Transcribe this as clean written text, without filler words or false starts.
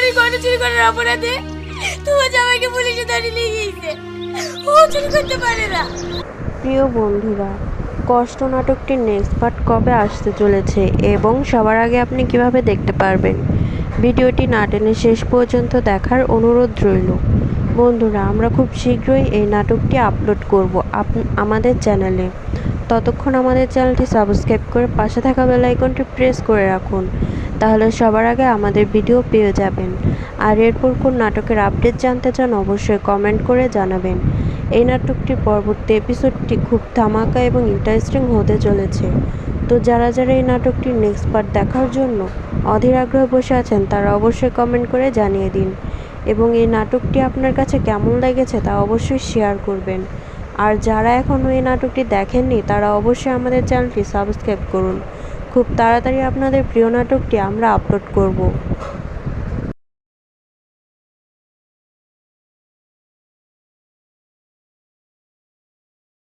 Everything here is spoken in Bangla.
বাড়ির গয়না চুরি করার অপরাধে তোমার জামাইকে পুলিশে ধরে নিয়ে গিয়েছে। ও চুরি করতে পারে না। প্রিয় বন্ধুরা, কষ্ট নাটকটির নেক্সট পার্ট কবে আসতে চলেছে এবং সবার আগে আপনি কিভাবে দেখতে পারবেন, ভিডিওটি না টেনে শেষ পর্যন্ত দেখার অনুরোধ রইল। বন্ধুরা, আমরা খুব শীঘ্রই এই নাটকটি আপলোড করব আমাদের চ্যানেলে। ততক্ষণ আমাদের চ্যানেলটি সাবস্ক্রাইব করে পাশে থাকা বেল আইকনটি প্রেস করে রাখুন, তাহলে সবার আগে আমাদের ভিডিও পেয়ে যাবেন। আর এরপর কোন নাটকের আপডেট জানতে চান অবশ্যই কমেন্ট করে জানাবেন। এই নাটকটির পরবর্তী এপিসোডটি খুব ধামাকা এবং ইন্টারেস্টিং হতে চলেছে। তো যারা যারা এই নাটকটির নেক্সট পার্ট দেখার জন্য অধীর আগ্রহে বসে আছেন তারা অবশ্যই কমেন্ট করে জানিয়ে দিন, এবং এই নাটকটি আপনার কাছে কেমন লেগেছে তা অবশ্যই শেয়ার করবেন। আর যারা এখনও এই নাটকটি দেখেননি তারা অবশ্যই আমাদের চ্যানেলটি সাবস্ক্রাইব করুন। খুব তাড়াতাড়ি আপনাদের প্রিয় নাটকটি আমরা আপলোড করব।